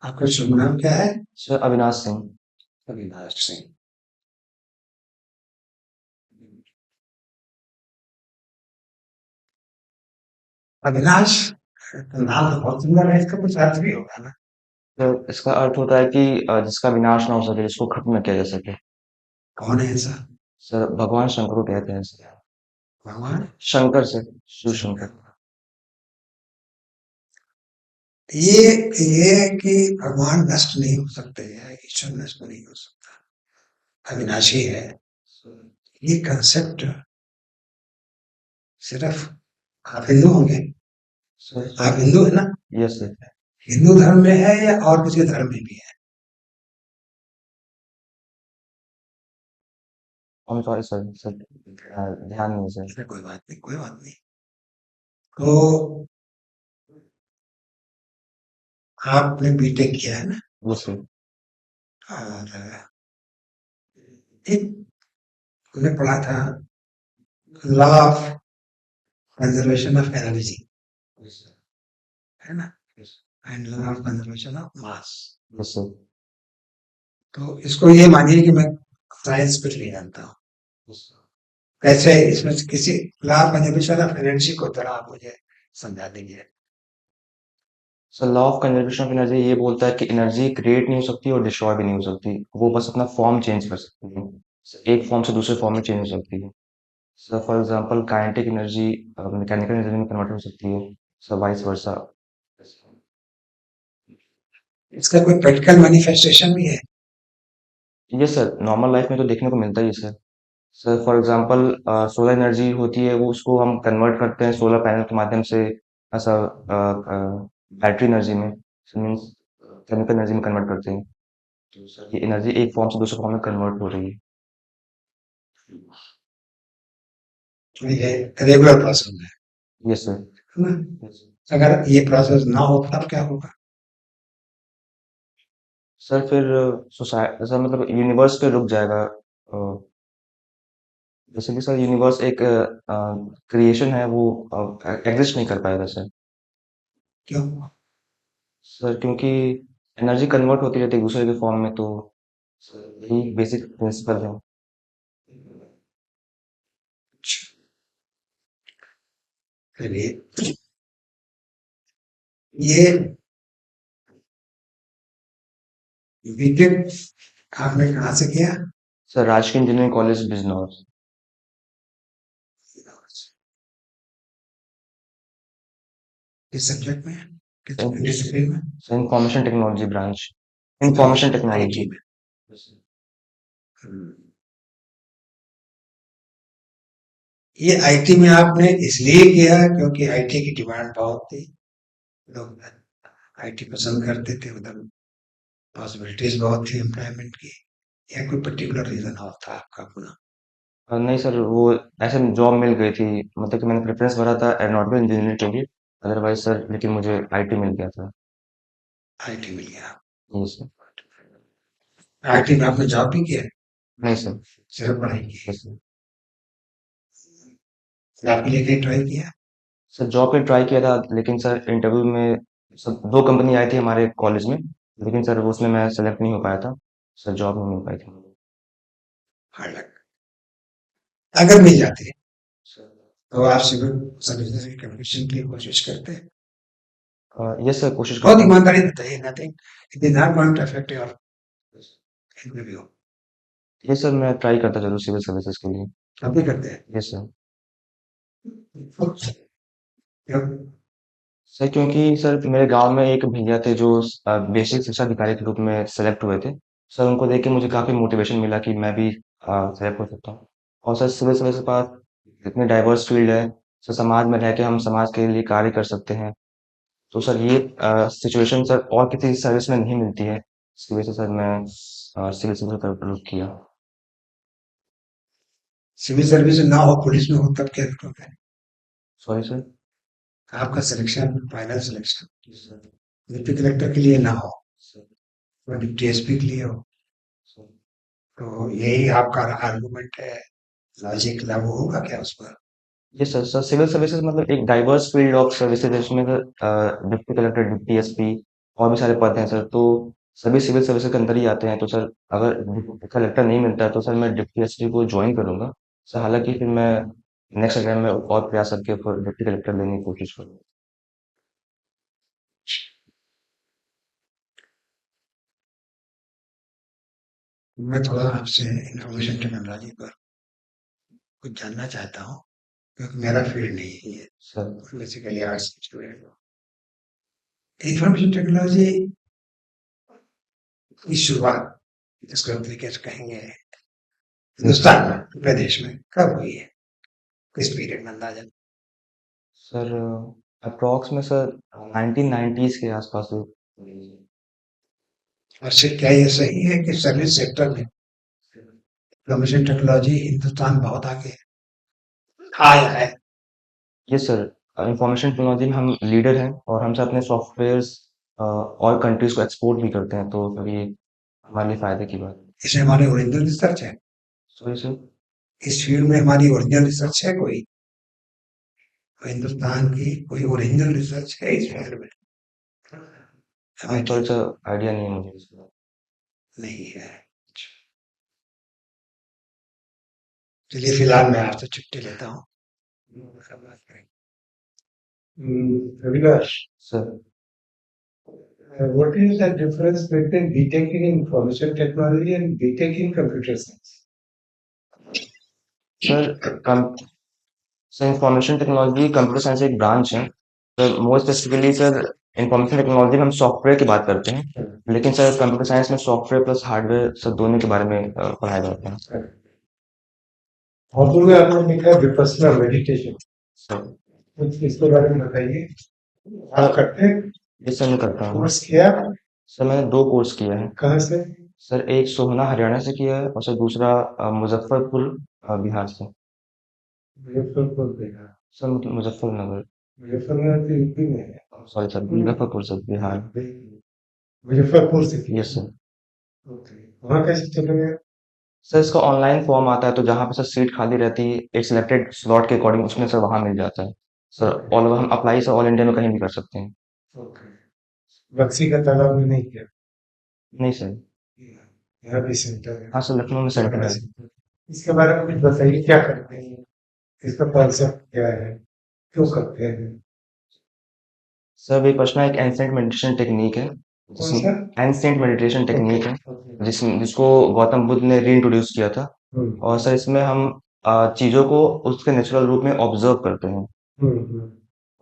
आपका शुभ नाम क्या है? सर अविनाश सिंह। अविनाश सिंह। अविनाश तो नाम तो बहुत सुंदर है, इसका कुछ अर्थ भी होगा ना? सर इसका अर्थ होता है कि जिसका विनाश ना हो सके, जिसको खत्म न किया जा सके। कौन है ऐसा? सर भगवान शंकर को कहते हैं सर। भगवान शंकर सर, शिव शंकर। शंकर। ये ये है कि भगवान नष्ट नहीं हो सकते हैं, ईश्वर नष्ट नहीं हो सकता, अविनाशी है। ये कंसेप्ट सिर्फ आप हिंदू होंगे? सर आप हिंदू है ना? Yes sir. हिंदू धर्म में है या और किसी धर्म में भी है? आई एम सॉरी सर, ध्यान नहीं सर। इसमें कोई बात नहीं, कोई बात नहीं। तो आपने बीटेक किया है ना? Yes sir. और एक हमने पढ़ा था, law of conservation of energy, है ना? And law of conservation of mass. Yes sir. तो इसको ये मानिए कि मैं साइंस कुछ नहीं जानता हूँ। कैसे इसमें से किसी law of conservation of energy को जरा आप मुझे समझा दीजिए। Sir law of conservation of energy ये बोलता है कि एनर्जी क्रिएट नहीं हो सकती और डिस्ट्रॉय भी नहीं हो सकती, वो बस अपना फॉर्म चेंज कर सकती है, एक फॉर्म से दूसरे फॉर्म में चेंज हो सकती है। Sir for example kinetic energy mechanical energy में कन्वर्ट हो सकती है, सर वाइस वर्सा। इसका कोई प्रैक्टिकल मैनिफेस्टेशन भी है? ये सर नॉर्मल लाइफ में तो देखने को मिलता ही है sir. Sir for example solar energy होती है, वो उसको हम कन्वर्ट करते हैं सोलर पैनल के माध्यम से ऐसा बैटरी एनर्जी में, मीन्स केमिकल एनर्जी में कन्वर्ट करते हैं। तो सर ये एनर्जी एक फॉर्म से दूसरे फॉर्म में कन्वर्ट हो रही है। तो ये रेगुलर प्रोसेस यस सर। है ना? अगर ये प्रोसेस ना हो तब क्या होगा? सर फिर सोसाइटी सर मतलब यूनिवर्स पे रुक जाएगा। जैसे कि सर यूनिवर्स एक क्रिएशन है, वो एग्जिस्ट नहीं कर पाएगा सर। क्यों? सर क्योंकि एनर्जी कन्वर्ट होती रहती है एक दूसरे के फॉर्म में, तो सर यही बेसिक प्रिंसिपल है। चलिए, ये बीटेक आपने कहाँ से किया? सर राजकीय इंजीनियरिंग कॉलेज बिजनौर। किस सब्जेक्ट में, किस सर डिसिप्लिन में? Sir information technology branch. Information technology. IT में। हम्म। ये आईटी में आपने इसलिए किया क्योंकि आईटी की डिमांड बहुत थी, लोग आईटी पसंद करते थे, उधर पॉसिबिलिटीज बहुत थी एम्प्लॉयमेंट की, या कोई पर्टिकुलर रीजन और था आपका अपना? नहीं सर, वो ऐसे जॉब मिल गई थी, मतलब कि मैंने प्रेफरेंस भरा था एरोनॉटिकल इंजीनियरिंग के लिए, अदरवाइज सर लेकिन मुझे आईटी मिल गया था। आईटी मिल गया। जी सर। आईटी में आपने जॉब भी किया? नहीं सर। सिर्फ पढ़ाई की? Yes sir. जॉब के लिए कहीं ट्राई किया? सर जॉब पे ट्राई किया था, लेकिन सर इंटरव्यू में सर दो कंपनी आई थी हमारे कॉलेज में, लेकिन सर उसमें मैं सेलेक्ट नहीं हो पाया था। सर जॉब नहीं मिल पाई थी। Hard luck. अगर मिल जाती सर तो आप सिविल सर्विसेज की कमीशन के लिए कोशिश करते? यस सर, कोशिश बहुत करता हूँ। ईमानदारी बताइए, nothing, it is not going to affect your interview. Yes sir, मैं ट्राई करता जरूर सिविल सर्विसेज के लिए। आप भी करते यस सर। हैं? क्यों? सर क्योंकि सर मेरे गांव में एक भैया थे जो बेसिक शिक्षा अधिकारी के रूप में सेलेक्ट हुए थे। सर उनको देख के मुझे काफी मोटिवेशन मिला कि मैं भी सेलेक्ट हो सकता हूँ। और सर सिविल सर्विस के पास इतने डाइवर्स फील्ड है, सर समाज में रह के हम समाज के लिए कार्य कर सकते हैं। तो सर ये सिचुएशन सर और किसी सर्विस में नहीं मिलती है, इसकी वजह से सर मैं सिविल सर्विस का रुख किया। सिविल सर्विस ना हो, पुलिस में हो, तब क्या करोगे? Sorry sir. आपका selection, final selection deputy collector के लिए ना हो, तो डिप्टी एसपी के लिए हो, तो यही आपका आर्गुमेंट है, लॉजिक लागू होगा क्या उस पर? ये सर सर सिविल सर्विसेज मतलब एक डाइवर्स फील्ड ऑफ सर्विसेज है, इसमें डिप्टी कलेक्टर, डिप्टी एसपी, और भी सारे पद हैं सर, तो सभी सिविल सर्विसेज के अंदर ही आते हैं। तो सर अगर कलेक्टर नहीं मिलता है तो सर मैं डिप्टी एसपी को ज्वाइन करूंगा सर। हालांकि फिर मैं नेक्स्ट एग्जाम में और प्रयास करके फिर डिप्टी कलेक्टर लेने की कोशिश करूंगा। मैं थोड़ा आपसे इंफॉर्मेशन टेक्नोलॉजी पर कुछ जानना चाहता हूँ, क्योंकि मेरा फील्ड नहीं है ये। सर बेसिकली आर्ट्स स्टूडेंट हूँ। इंफॉर्मेशन टेक्नोलॉजी की शुरुआत, जिसको हम तरीके से कहेंगे, हिंदुस्तान में, अपने देश में कब हुई है? किस पीरियड में अंदाजा? सर अप्रॉक्स में सर 1990s के आसपास हुई। और फिर क्या ये सही है कि सर्विस सेक्टर में इंफॉर्मेशन टेक्नोलॉजी हिंदुस्तान बहुत आगे आया है? यस सर, इंफॉर्मेशन टेक्नोलॉजी में हम लीडर हैं और हम सब अपने सॉफ्टवेयर्स और कंट्रीज को एक्सपोर्ट भी करते हैं, तो फिर ये हमारे लिए फायदे की बात है। इसमें हमारे ओरिजिनल रिसर्च है? Sorry sir. इस फील्ड में हमारी ओरिजिनल रिसर्च है कोई? हिंदुस्तान की कोई ओरिजिनल रिसर्च है इस फील्ड में? हमें सॉरी सर, आइडिया नहीं है मुझे इसका। नहीं है। चलिए फिलहाल मैं आपसे छुट्टी लेता हूँ। Avinash, sir what is the difference between BTech in information technology and BTech in computer science? Sir come sir information technology computer science एक ब्रांच है sir. More specifically sir information technology में हम सॉफ्टवेयर की बात करते हैं, लेकिन sir computer science में सॉफ्टवेयर प्लस हार्डवेयर सर दोनों के बारे में पढ़ाया जाता है। उर्दू में आपने लिखा है विपस्सना मेडिटेशन, सर कुछ इसके बारे में बताइए। आप करते हैं? ये सर मैं करता हूँ। कोर्स किया? सर मैंने 2 कोर्स किया है। कहाँ से? सर एक सोहना हरियाणा से किया है और सर दूसरा मुजफ्फरपुर बिहार से। मुजफ्फरपुर बिहार। सर मुजफ्फरनगर। मुजफ्फरनगर तो यूपी में है। Sorry sir, Muzaffarpur sir Bihar. Muzaffarpur से किया? Yes sir. ओके। वहाँ कैसे चले गए? सर इसका ऑनलाइन फॉर्म आता है, तो जहाँ पे सर सीट खाली रहती है एक सिलेक्टेड स्लॉट के अकॉर्डिंग उसमें सर वहाँ मिल जाता है। सर ऑल ओवर हम अप्लाई सर ऑल इंडिया में कहीं भी कर सकते हैं। ओके। बक्सी का तालाब में नहीं किया? नहीं सर। यहाँ भी सेंटर है? हाँ सर, लखनऊ में सेंटर बड़ा है। सेंटर। इसके बारे में कुछ बताइए, क्या करते हैं, इसका कॉन्सेप्ट क्या है, क्यों करते हैं? सर विपश्यना एक एंसेंट मेडिटेशन टेक्निक है, कौन सा? जिसमें एंसेंट मेडिटेशन ओके टेक्निक है ओके। जिसको गौतम बुद्ध ने रीइंट्रोड्यूस किया था। हम्म और सर इसमें हम चीज़ों को उसके नेचुरल रूप में ऑब्जर्व करते हैं। हम्म।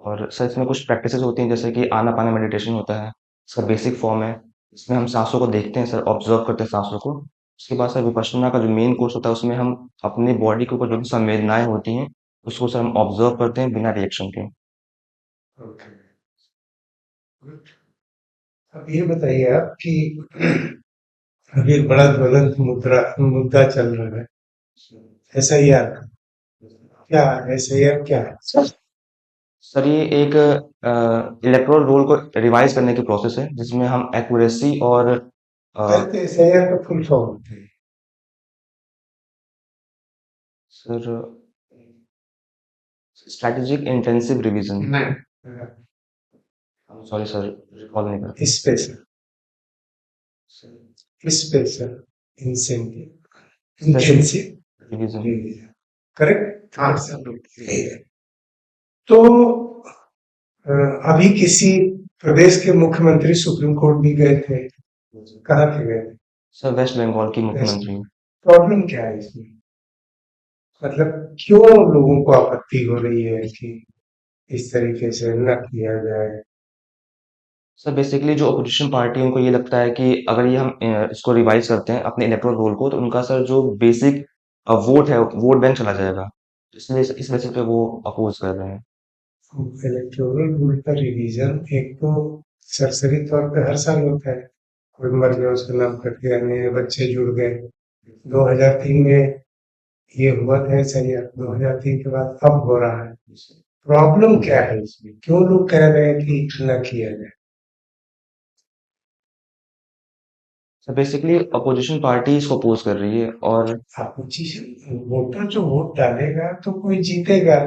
और सर इसमें कुछ प्रैक्टिसेस होती हैं, जैसे कि आनापाना मेडिटेशन होता है, इसका बेसिक फॉर्म है। इसमें हम सांसों को देखते हैं सर, ऑब्जर्व करते हैं सांसों को। उसके बाद सर विपश्यना का जो मेन कोर्स होता है उसमें हम अपनी बॉडी के ऊपर जो भी संवेदनाएं होती हैं उसको सर हम ऑब्जर्व करते हैं बिना रिएक्शन के। Okay, good. अब ये बताइए आप कि अभी एक बड़ा ज्वलंत मुद्दा चल रहा है, SIR का। क्या SIR क्या है? सर ये एक इलेक्टोरल रोल को रिवाइज करने की प्रोसेस है, जिसमें हम एक्यूरेसी और पहले तो SIR का फुल फॉर्म होता है? Sir strategic intensive revision. नहीं, सॉरी सर, रिकॉल नहीं कर पाया। Special special incentive special intensive revision. Revision, correct? हाँ सब लोग यही है। तो अ, अभी किसी प्रदेश के मुख्यमंत्री सुप्रीम कोर्ट भी गए थे, कहाँ के गए थे? सर वेस्ट बंगाल की वेस्ट। मुख्यमंत्री। प्रॉब्लम क्या है इसमें, मतलब क्यों लोगों को आपत्ति हो रही है कि इस तरीके से न किया जाए? सर बेसिकली जो अपोजिशन पार्टी है उनको ये लगता है कि अगर ये हम इसको रिवाइज करते हैं अपने इलेक्टोरल रोल को, तो उनका सर जो बेसिक वोट है वोट बैंक चला जाएगा। इसलिए इस वजह पे वो अपोज कर रहे हैं। इलेक्टोरल रूल का रिवीजन एक तो सरसरी तौर पे हर साल होता है, कोई मर गया उसका नाम कट गया, नए बच्चे जुड़ गए। 2003 में ये हुआ था, सही है, 2003 के बाद अब हो रहा है। प्रॉब्लम क्या है इसमें, क्यों लोग कह रहे हैं कि न किया जाए? सर बेसिकली अपोजिशन पार्टी इसको अपोज कर रही है। और अपोजिशन वोटर जो वोट डालेगा तो कोई जीतेगा,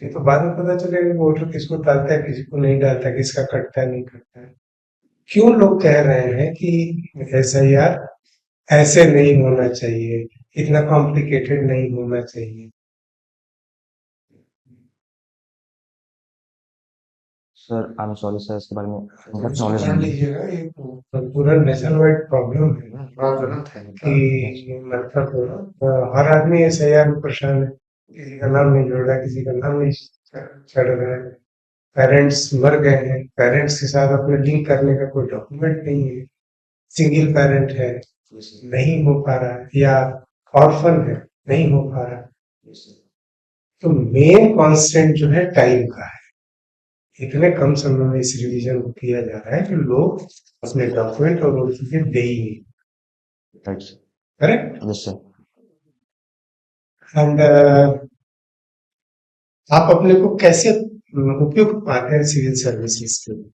फिर तो बाद में पता चलेगा कि वोटर किसको डालता है, किसी को नहीं डालता, किसका कटता है नहीं कटता है। क्यों लोग कह रहे हैं कि एसआईआर ऐसे नहीं होना चाहिए, इतना कॉम्प्लिकेटेड नहीं होना चाहिए? Sir I am sorry sir, इसके बारे में तो इनफ इसको नॉलेज पढ़ नहीं है। लीजिएगा, ये पूरा नेशनल वाइड प्रॉब्लम है ना, बड़ा गलत है इनका। यस कि मतलब हर आदमी एसआईआर में परेशान है, किसी का नाम नहीं जुड़ रहा है, किसी का नाम नहीं चढ़ रहा है, पेरेंट्स मर गए हैं, पेरेंट्स के साथ अपने लिंक करने का कोई डॉक्यूमेंट नहीं है, सिंगल पेरेंट है, नहीं हो पा रहा है, या ऑर्फन है, नहीं हो पा रहा है। तो मेन कॉन्स्टेंट जो है टाइम का है। इतने कम समय में इस रिवीजन को किया जा रहा है कि लोग अपने डॉक्यूमेंट और वो चीजें दे ही नहीं। Right sir. Correct. Yes sir. And आप अपने को कैसे उपयुक्त पाते हैं सिविल सर्विसेज के लिए?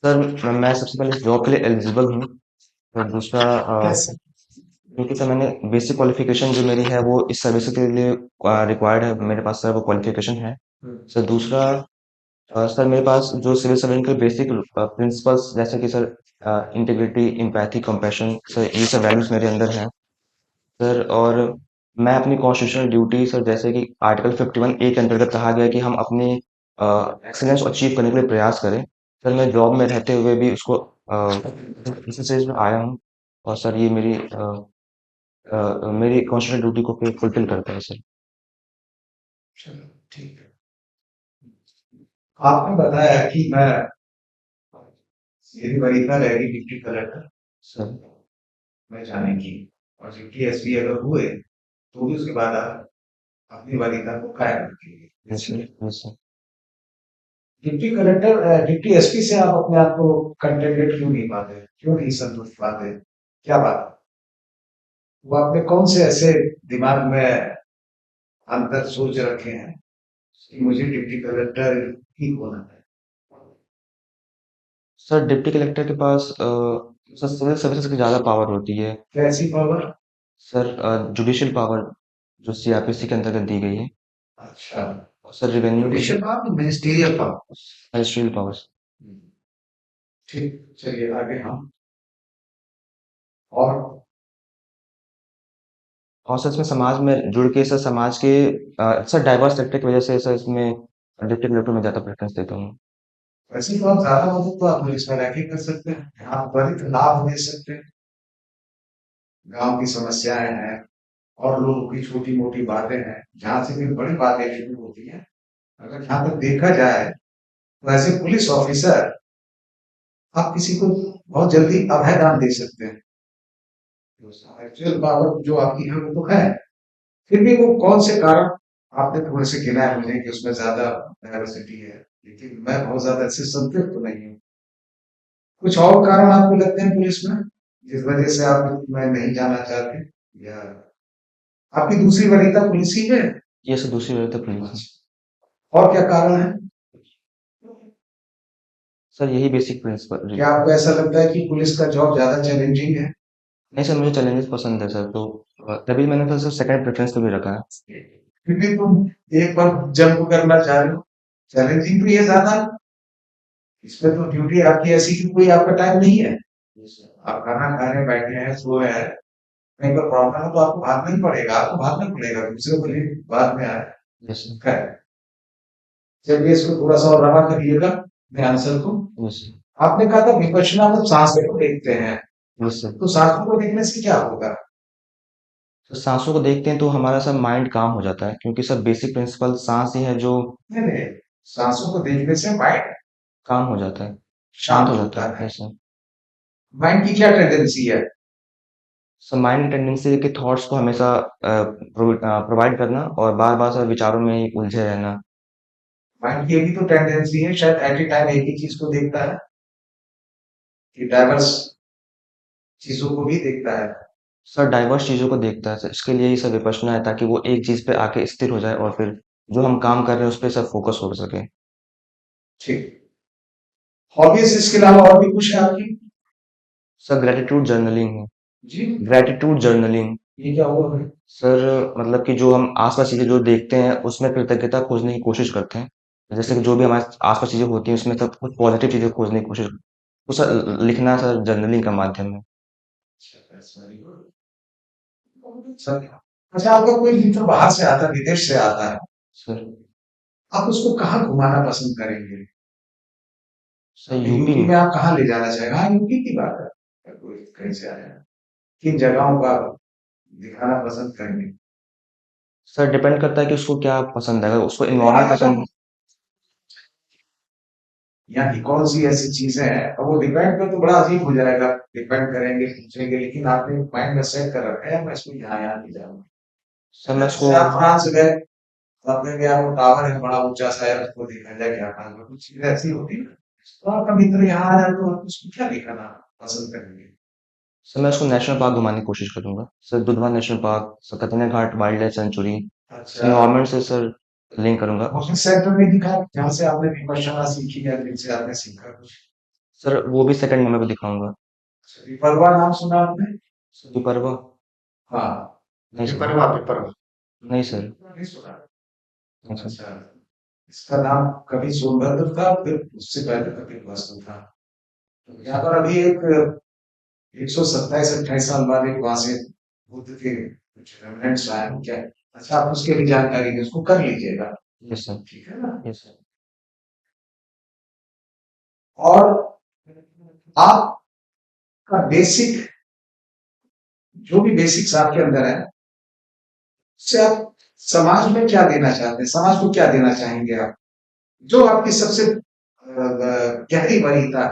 सर मैं सबसे पहले जॉब के लिए एलिजिबल हूँ। और दूसरा कैसे? क्योंकि सर मैंने बेसिक क्वालिफिकेशन जो मेरी है वो इस सर्विस के लिए रिक्वायर्ड है, मेरे पास सर वो क्वालिफिकेशन है। सर दूसरा सर मेरे पास जो सिविल सर्वेंट के बेसिक प्रिंसिपल्स जैसे कि sir integrity, empathy, compassion, sir ये सब वैल्यूज मेरे अंदर हैं सर। और मैं अपनी कॉन्स्टिट्यूशनल ड्यूटी सर, जैसे कि आर्टिकल 51 ए के अंतर्गत कहा गया है कि हम अपनी एक्सीलेंस अचीव करने के लिए प्रयास करें। सर मैं जॉब में रहते हुए भी उसको इस स्टेज में आया हूँ। और सर ये मेरी कॉन्स्टिट्यूशनल ड्यूटी को फुलफिल करता है सर। चलो ठीक है। आपने बताया कि मैं मेरी वरीयता रहेगी डिप्टी कलेक्टर सर में जाने की, और डिप्टी एसपी अगर हुए तो भी उसके बाद आप अपनी वरीयता को कायम रखेंगे। Yes sir. Yes sir. Deputy collector deputy SP से आप अपने आप को कंटेंटेड क्यों नहीं पाते, क्यों नहीं संतुष्ट पाते, क्या बात? वो आपने कौन से ऐसे दिमाग में अंतर सोच रखे हैं कि मुझे डिप्टी कलेक्टर ही होना है? सर डिप्टी कलेक्टर के पास सर सिविल सर्विसेज की ज़्यादा पावर होती है। कैसी पावर? सर जुडिशियल पावर जो सीआरपीसी के अंतर्गत दी गई है। अच्छा, और सर रेवेन्यू की judicial power, ministerial power. Ministerial powers. ठीक, चलिए आगे हम। और और सर इसमें समाज में जुड़ के सर समाज के सर डाइवर्स सेक्टर की वजह से सर इसमें डिप्टी कलेक्टर में ज़्यादा प्रेफरेंस देता हूँ। वैसे तो आप ज्यादा मदद तो आप इसमें रह के कर सकते हैं, आप त्वरित लाभ ले सकते हैं। गांव की समस्याएं हैं और लोगों की छोटी मोटी बातें हैं, जहां से भी बड़ी बातें शुरू होती हैं। अगर जहां तक देखा जाए तो ऐसे पुलिस ऑफिसर आप किसी को बहुत जल्दी अभय दान दे सकते हैं। एक्चुअल पावर जो आपकी है वो तो है, फिर भी वो कौन से कारण आपने थोड़े से गिना है मुझे कि उसमें ज्यादा डाइवर्सिटी है, लेकिन मैं बहुत ज्यादा इससे संतुष्ट तो नहीं हूँ। कुछ और कारण आपको लगते हैं पुलिस में जिस वजह से आप मैं नहीं जाना चाहते, या आपकी दूसरी वरीयता पुलिस ही है? ये सर दूसरी वजह तो पुलिस है। और क्या कारण है? सर यही बेसिक प्रिंसिपल। क्या आपको ऐसा लगता है कि पुलिस का जॉब ज्यादा चैलेंजिंग है? नहीं सर, मुझे चैलेंजेस पसंद है सर, तो तभी मैंने तो सर सेकंड प्रेफरेंस पे भी रखा है। फिर भी तुम एक बार जंप करना चाह रहे हो, चैलेंजिंग तो ये ज्यादा। इसमें तो ड्यूटी आपकी ऐसी कि कोई आपका टाइम नहीं है, आप खाना खाने बैठे हैं, सोए हैं, कहीं पर प्रॉब्लम है तो आपको भागना ही पड़ेगा, आपको भागना पड़ेगा, दूसरे को लेके बाद में आए। Yes sir. खैर, चलिए इसको थोड़ा सा और रवा करिएगा अपने आंसर को। Yes sir. आपने कहा था विपश्यना मतलब सांसों को देखते हैं, यस सर। तो सांसों को देखने से क्या होगा? तो सांसों को देखते हैं तो हमारा सर माइंड काम हो जाता है, क्योंकि सर बेसिक प्रिंसिपल सांस ही है जो नहीं नहीं, सांसों को देखने से माइंड काम हो जाता है, शांत शांत हो जाता होता है। है। Yes sir. माइंड की क्या टेंडेंसी है? सर माइंड की टेंडेंसी है कि थॉट्स को हमेशा प्रोवाइड करना और बार बार सर विचारों में ही उलझे रहना। माइंड की भी तो टेंडेंसी है, शायद एट ए टाइम एक ही चीज को देखता है, कि डाइवर्स चीजों को भी देखता है। सर डाइवर्स चीज़ों को देखता है सर, इसके लिए ही सर विपश्यना है, ताकि वो एक चीज़ पे आके स्थिर हो जाए और फिर जो हम काम कर रहे हैं उस पे सब फोकस हो सके। ठीक। हॉबीज इसके अलावा और भी कुछ है आपकी? सर ग्रेटिट्यूड जर्नलिंग है। जी, ग्रेटिट्यूड जर्नलिंग। ये क्या हुआ है? सर मतलब कि जो हम आस-पास चीज़ें जो देखते हैं उसमें कृतज्ञता खोजने की कोशिश करते हैं। जैसे कि जो भी हमारे आस-पास चीज़ें होती हैं उसमें सब कुछ पॉज़िटिव चीज़ें खोजने की कोशिश, तो सर लिखना सर जर्नलिंग का माध्यम है। That's very good. अच्छा, अच्छा आपका कोई मित्र बाहर से आता है, विदेश से आता है, सर आप उसको कहाँ घुमाना पसंद करेंगे? सर अपने यूपी यूपी में में आप कहाँ ले जाना चाहेंगे? हाँ, यूपी की बात है। अगर कोई कहीं से आया है, किन जगहों का दिखाना पसंद करेंगे? सर डिपेंड करता है कि उसको क्या पसंद है, अगर उसको नहीं, एनवायरनमेंट पसंद। यहाँ की कौन सी ऐसी चीजें हैं, अब वो डिपेंड पे तो बड़ा अजीब हो जाएगा, डिपेंड करेंगे पूछेंगे, लेकिन आपने माइंड में सेट कर रखा है मैं इसको यहाँ यहाँ ले जाऊंगा। सर मैं उसको जैसे आप फ्रांस गए, आपने क्या वो टावर है बड़ा ऊंचा सा है, उसको देखा जाए क्या फ्रांस में कुछ चीजें ऐसी होती है, तो आपका मित्र यहाँ आ जाए तो आप उसको क्या दिखाना पसंद करेंगे? सर मैं उसको नेशनल पार्क घुमाने की कोशिश करूँगा। सर दुधवा नेशनल पार्क, सकतने घाट वाइल्ड लाइफ सेंचुरी, अच्छा, एनवायरनमेंट से सर लिंक करूँगा। कोचिंग सेंटर में दिखा जहाँ से आपने विपश्यना सीखी या जिनसे आपने सीखा कुछ? सर वो भी सेकंड नंबर पे दिखाऊँगा। विपर्वा नाम सुना आपने? विपर्वा? हाँ, नहीं सर। विपर्वा विपर्वा नहीं सर। नहीं सुना। नहीं सर। अच्छा, इसका नाम कवि सोनभद्र था, फिर उससे पहले कपिलवस्तु था। तो यहाँ पर अभी एक 127-28 साल बाद एक वहां से बुद्ध के कुछ रेमिनेंट्स आए हैं क्या? अच्छा, आप उसके भी जानकारी दें, उसको कर लीजिएगा, यस सर। ठीक है ना? Yes sir. और आपका बेसिक, जो भी बेसिक्स आपके अंदर है, उससे आप समाज में क्या देना चाहते हैं, समाज को क्या देना चाहेंगे आप, जो आपकी सबसे गहरी वरीयता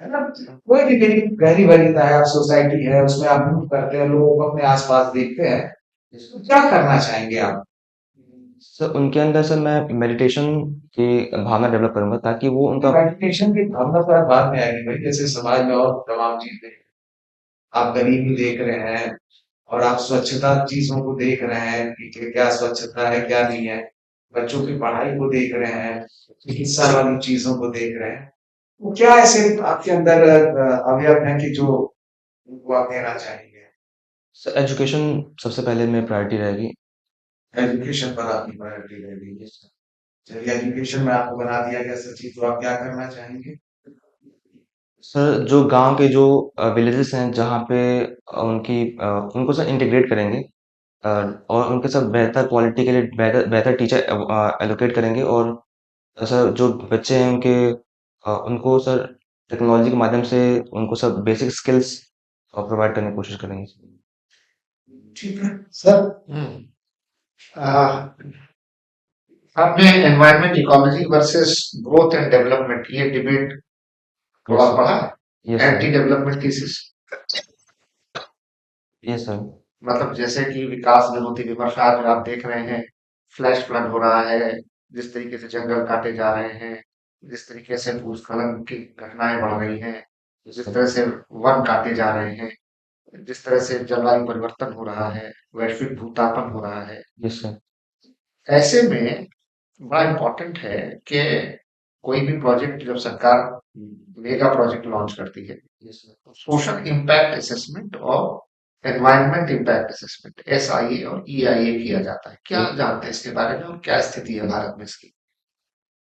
है ना? कोई भी मेरी गहरी वरीयता है, आप सोसाइटी है उसमें आप मूव करते हैं, लोगों को अपने आसपास देखते हैं, इसको क्या करना चाहेंगे आप? सर उनके अंदर सर मैं मेडिटेशन की भावना डेवलप करूँगा ताकि वो उनका। मेडिटेशन की भावना तो यार बाद में आएगी भाई, जैसे समाज में और तमाम चीजें, आप गरीबी देख रहे हैं और आप स्वच्छता चीजों को देख रहे हैं कि क्या स्वच्छता है क्या नहीं है, बच्चों की पढ़ाई को देख रहे हैं, चिकित्सा वाली चीजों को देख रहे हैं, वो क्या ऐसे आपके अंदर अवयव है कि जो उनको आप देना चाहेंगे? सर एजुकेशन सबसे पहले मेरी प्रायोरिटी रहेगी। एजुकेशन पर आपकी प्रायोरिटी रहेगी? चलिए, एजुकेशन में आपको बना दिया गया सचिव, तो आप क्या करना चाहेंगे? सर जो गांव के जो विलेजेस हैं जहाँ पे उनको सर इंटीग्रेट करेंगे, अ, और उनके साथ बेहतर क्वालिटी के लिए बेहतर बेहतर टीचर एलोकेट करेंगे, और सर जो बच्चे हैं उनको सर टेक्नोलॉजी के माध्यम से उनको सब बेसिक स्किल्स प्रोवाइड करने की कोशिश करेंगे। ठीक है सर। आ, आपने environment ecology versus growth and development ये डिबेट थोड़ा यस पढ़ा? Yes anti sir. Development thesis, yes sir. मतलब जैसे कि विकास विरोधी विमर्श आज आप देख रहे हैं, फ्लैश फ्लड हो रहा है, जिस तरीके से जंगल काटे जा रहे हैं, जिस तरीके से भूस्खलन की घटनाएं बढ़ रही हैं, यस जिस सर। तरह से वन काटे जा रहे हैं, जिस तरह से जलवायु परिवर्तन हो रहा है, वैश्विक भूतापन हो रहा है, यस सर। ऐसे में बड़ा इम्पोर्टेंट है कि कोई भी प्रोजेक्ट जब सरकार मेगा प्रोजेक्ट लॉन्च करती है, yes sir. Social impact assessment और एनवायरनमेंट इम्पैक्ट असेसमेंट SIA और EIA किया जाता है। क्या जानते हैं इसके बारे में और क्या स्थिति है भारत में इसकी?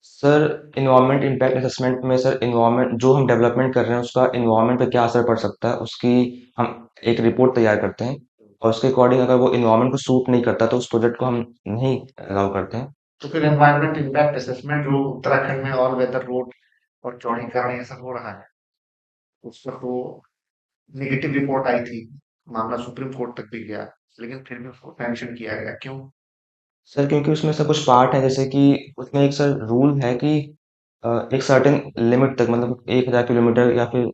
सर इन्वायरमेंट इम्पैक्ट असेसमेंट में सर इन्वायरमेंट जो हम डेवलपमेंट कर रहे हैं उसका इन्वायरमेंट पे क्या असर पड़ सकता है उसकी हम एक रिपोर्ट तैयार करते हैं, और उसके अकॉर्डिंग अगर वो इन्वायरमेंट को सूट नहीं करता तो उस प्रोजेक्ट को हम नहीं अलाउ करते हैं। तो फिर एनवायरनमेंट इम्पैक्ट असेसमेंट जो उत्तराखंड में ऑल वेदर रोड और चौड़ीकरण ये सब हो रहा है, उस पर तो नेगेटिव रिपोर्ट आई थी, मामला सुप्रीम कोर्ट तक भी गया, लेकिन फिर भी उसको सैंक्शन किया गया, क्यों? सर क्योंकि उसमें सर कुछ पार्ट है, जैसे कि उसमें एक सर रूल है कि एक सर्टेन लिमिट तक, मतलब 1000 किलोमीटर या फिर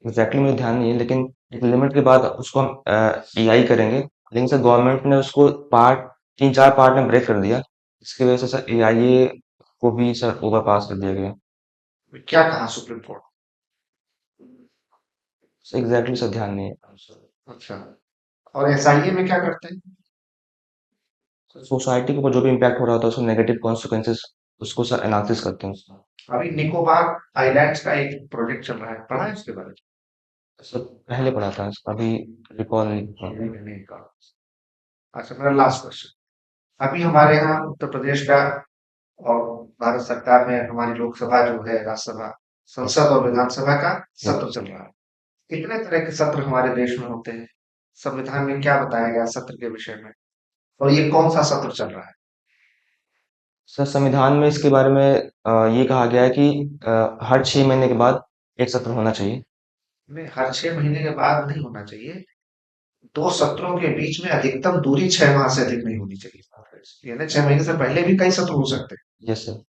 एग्जैक्टली मुझे ध्यान नहीं है, लेकिन एक लिमिट के बाद उसको हम EI करेंगे, लेकिन सर गवर्नमेंट ने उसको पार्ट 3-4 पार्ट में ब्रेक कर दिया, इसकी वजह से सर AIA को भी सर ओवर पास कर दिया गया। क्या कहा supreme court? Sir exactly sir ध्यान नहीं है। अच्छा, और SIA में क्या करते हैं? सोसाइटी के ऊपर जो भी इम्पैक्ट हो रहा होता है उसको नेगेटिव कॉन्सिक्वेंसेस उसको सर एनालिसिस करते हैं उसका। अभी निकोबार आइलैंड्स का एक प्रोजेक्ट चल रहा है, पढ़ा है उसके बारे में? सर पहले पढ़ा था, अभी रिकॉल नहीं हुआ। नहीं का। अच्छा, मेरा लास्ट क्वेश्चन, अभी हमारे यहाँ उत्तर प्रदेश का और भारत सरकार में हमारी लोकसभा जो है, राज्यसभा, संसद और विधानसभा का सत्र चल रहा है। कितने तरह के सत्र हमारे देश में होते हैं? संविधान में क्या बताया गया सत्र के विषय में? और ये कौन-सा सत्र चल रहा है? सर संविधान में इसके बारे में ये कहा गया है कि हर 6 महीने के बाद एक सत्र होना चाहिए। नहीं, हर 6 महीने के बाद नहीं होना चाहिए। 2 सत्रों के बीच में अधिकतम दूरी 6 माह से अधिक नहीं होनी चाहिए। यानी 6 महीने से पहले भी कई सत्र हो सकते हैं। Yes sir.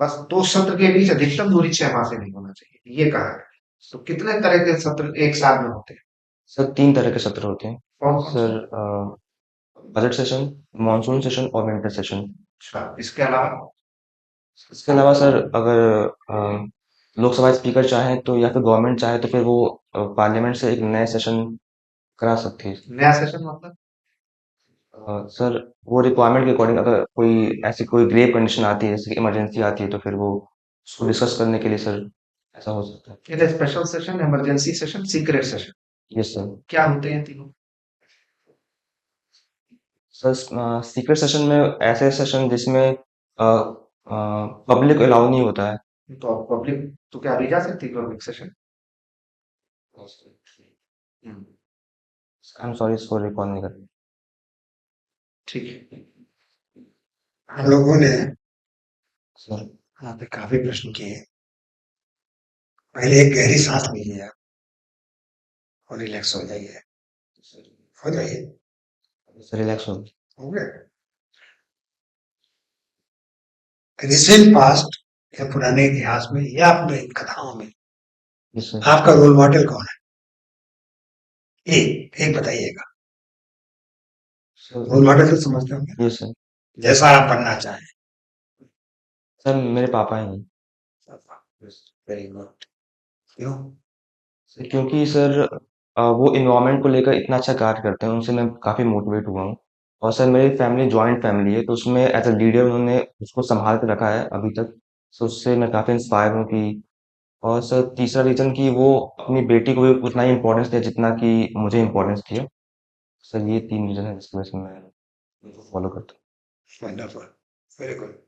बस 2 सत्र के बीच अधिकतम दूरी 6 माह से नहीं होना चाहिए, ये कहा है। तो कितने तरह के सत्र 1 साल में होते हैं? सर 3 तरह के सत्र होते हैं। कौन-कौन से? Sir budget session, monsoon session और विंटर सेशन। अच्छा, इसके अलावा? इसके अलावा सर अगर लोकसभा स्पीकर चाहें तो या फिर गवर्नमेंट चाहे तो फिर वो पार्लियामेंट से एक नया सेशन करा सकती है। नया सेशन मतलब? सर वो रिक्वायरमेंट के अकॉर्डिंग अगर कोई ऐसी कोई ग्रेव कंडीशन आती है जैसे कि इमरजेंसी आती है तो फिर वो उसको डिस्कस करने के लिए सर ऐसा हो सकता है। ये special session, emergency session, secret session, yes sir. क्या होते हैं तीनों? सर सीक्रेट सेशन में ऐसे सेशन जिसमें पब्लिक अलाउ नहीं होता है। तो पब्लिक तो क्या अभी जा सकती है public session? Hmm, I am sorry इसको रिकॉल नहीं कर ठीक है। हम लोगों ने सर। यहाँ पे काफी प्रश्न किए। पहले एक गहरी सांस लीजिए आप और रिलैक्स हो जाइए। हो जाइए। सर रिलैक्स हो। हो गया। रिसेंट पास्ट या पुराने इतिहास में या अपने कथाओं में यस सर। आपका रोल मॉडल कौन है? एक बताइएगा। रोल मॉडल तो समझते होंगे, यस सर। जैसा आप बनना चाहें। सर मेरे पापा ही हैं। Very good. क्यों? सर क्योंकि सर वो इन्वायरमेंट को लेकर इतना अच्छा कार्य करते हैं उनसे मैं काफ़ी मोटिवेट हुआ हूँ। और सर मेरी फैमिली जॉइंट फैमिली है तो उसमें एज अ लीडर उन्होंने उसको संभाल के रखा है अभी तक। सो उससे मैं काफ़ी इंस्पायर हूँ कि और सर तीसरा रीज़न कि वो अपनी बेटी को भी उतना ही इम्पोर्टेंस दिया जितना कि मुझे इम्पोर्टेंस दिया। सर ये 3 रीज़न है जिसकी वजह से मैं उनको फॉलो करता हूँ। वंडरफुल। Very good.